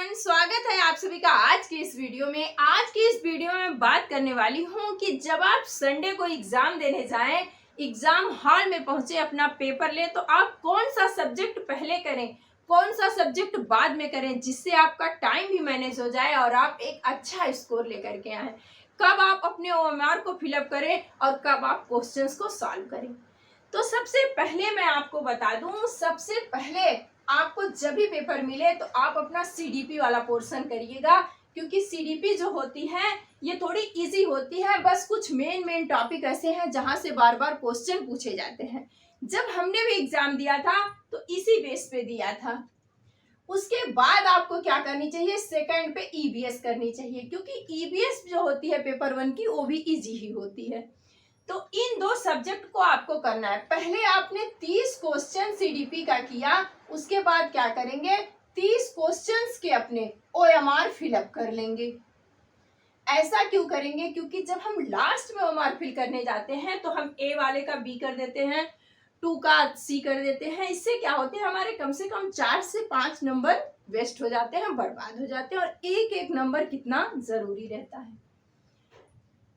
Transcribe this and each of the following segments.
Everyone, स्वागत है आप सभी का आज की इस वीडियो में। आज की इस वीडियो में बात करने वाली हूं कि जब आप संडे को एग्जाम देने जाएं, एग्जाम हॉल में पहुंचे, अपना पेपर लें, तो आप कौन सा सब्जेक्ट पहले करें, कौन सा सब्जेक्ट बाद में करें, जिससे आपका टाइम भी मैनेज हो जाए और आप एक अच्छा स्कोर लेकर के आए। कब आप अपने ओएमआर को फिलअप करें और कब आप क्वेश्चंस को सॉल्व करें। तो सबसे पहले मैं आपको बता दूं, सबसे पहले आपको जब भी पेपर मिले तो आप अपना सीडीपी वाला पोर्शन करिएगा, क्योंकि सीडीपी जो होती है ये थोड़ी इजी होती है। बस कुछ मेन टॉपिक ऐसे हैं जहां से बार बार क्वेश्चन पूछे जाते हैं। जब हमने भी एग्जाम दिया था तो इसी बेस पे दिया था। उसके बाद आपको क्या करनी चाहिए, सेकंड पे ईवीएस करनी चाहिए, क्योंकि ईवीएस जो होती है पेपर 1 की वो भी इजी ही होती है। तो इन दो सब्जेक्ट को आपको करना है। पहले आपने 30 क्वेश्चन सीडीपी का किया, उसके बाद क्या करेंगे, 30 क्वेश्चंस के अपने ओएमआर फिलअप कर लेंगे। ऐसा क्यों करेंगे, क्योंकि जब हम लास्ट में ओएमआर फिल करने जाते हैं तो हम ए वाले का बी कर देते हैं, 2 का सी कर देते हैं। इससे क्या होते हैं, हमारे कम से कम 4 से 5 नंबर वेस्ट हो जाते हैं, बर्बाद हो जाते हैं, और एक एक नंबर कितना जरूरी रहता है।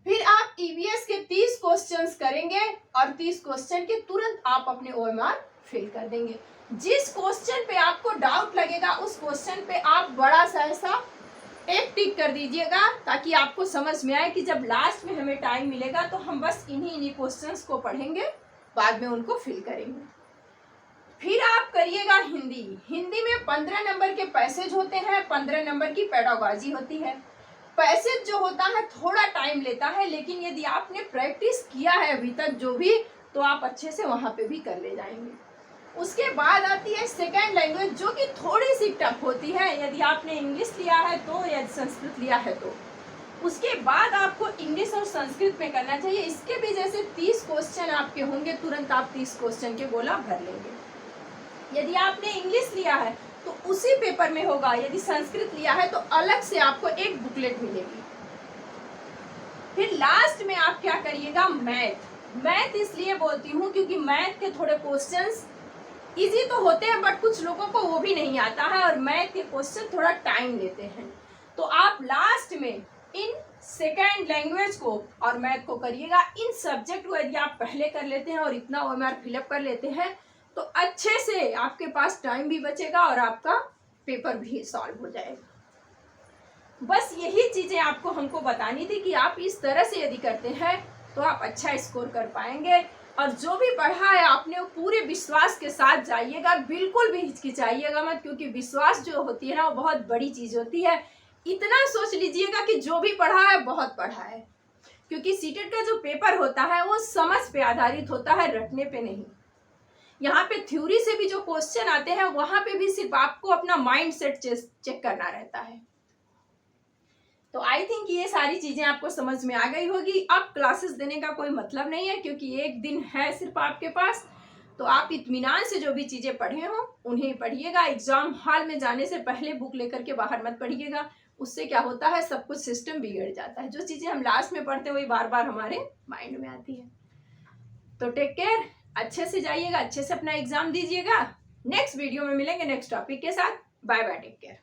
फिर आप ईवीएस के 30 क्वेश्चंस करेंगे और 30 क्वेश्चन के तुरंत आप अपने ओएमआर फिल कर देंगे। जिस क्वेश्चन पे आपको डाउट लगेगा उस क्वेश्चन पे आप बड़ा सा ऐसा एक टिक कर दीजिएगा, ताकि आपको समझ में आए कि जब लास्ट में हमें टाइम मिलेगा तो हम बस इन्हीं क्वेश्चंस को पढ़ेंगे, बाद में उनको फिल करेंगे। फिर आप करिएगा हिंदी में 15 नंबर के पैसेज होते हैं, 15 नंबर की पेडागॉजी होती है। पैसेज जो होता है थोड़ा टाइम लेता है, लेकिन यदि आपने प्रैक्टिस किया है अभी तक जो भी, तो आप अच्छे से वहां पे भी कर ले जाएंगे। उसके बाद आती है सेकेंड लैंग्वेज, जो कि थोड़ी सी टफ होती है, यदि आपने इंग्लिश लिया है तो या संस्कृत लिया है तो। उसके बाद आपको इंग्लिश और संस्कृत में करना चाहिए। इसके भी जैसे 30 क्वेश्चन आपके होंगे, तुरंत आप 30 क्वेश्चन के गोला भर लेंगे। यदि आपने इंग्लिश लिया है तो उसी पेपर में होगा, यदि संस्कृत लिया है तो अलग से आपको एक बुकलेट मिलेगी। फिर लास्ट में आप क्या करिएगा, मैथ इसलिए बोलती हूँ क्योंकि मैथ के थोड़े क्वेश्चंस इजी तो होते हैं, बट कुछ लोगों को वो भी नहीं आता है और मैथ के क्वेश्चन थोड़ा टाइम लेते हैं। तो आप लास्ट में इन सेकेंड लैंग्वेज को और मैथ को करिएगा। इन सब्जेक्ट को यदि आप पहले कर लेते हैं और इतना ओएमआर फिलअप कर लेते हैं तो अच्छे से आपके पास टाइम भी बचेगा और आपका पेपर भी सॉल्व हो जाएगा। बस यही चीजें आपको हमको बतानी थी कि आप इस तरह से यदि करते हैं तो आप अच्छा स्कोर कर पाएंगे। और जो भी पढ़ा है आपने वो पूरे विश्वास के साथ जाइएगा, बिल्कुल भी हिचकिचाइएगा मत, क्योंकि विश्वास जो होती है ना वो बहुत बड़ी चीज होती है। इतना सोच लीजिएगा कि जो भी पढ़ा है बहुत पढ़ा है, क्योंकि सीटेट का जो पेपर होता है वो समझ पे आधारित होता है, रटने पे नहीं। यहाँ पे थ्योरी से भी जो क्वेश्चन आते हैं वहां पे भी सिर्फ आपको अपना माइंड सेट चेक करना रहता है। तो आई थिंक ये सारी चीजें आपको समझ में आ गई होगी। अब क्लासेस देने का कोई मतलब नहीं है, क्योंकि एक दिन है सिर्फ आपके पास, तो आप इत्मीनान से जो भी चीजें पढ़े हो उन्हें पढ़िएगा। एग्जाम हॉल में जाने से पहले बुक लेकर के बाहर मत पढ़िएगा, उससे क्या होता है सब कुछ सिस्टम बिगड़ जाता है। जो चीजें हम लास्ट में पढ़ते हैं वही बार बार हमारे माइंड में आती है। तो टेक केयर, अच्छे से जाइएगा, अच्छे से अपना एग्जाम दीजिएगा। नेक्स्ट वीडियो में मिलेंगे नेक्स्ट टॉपिक के साथ। Bye bye, take care.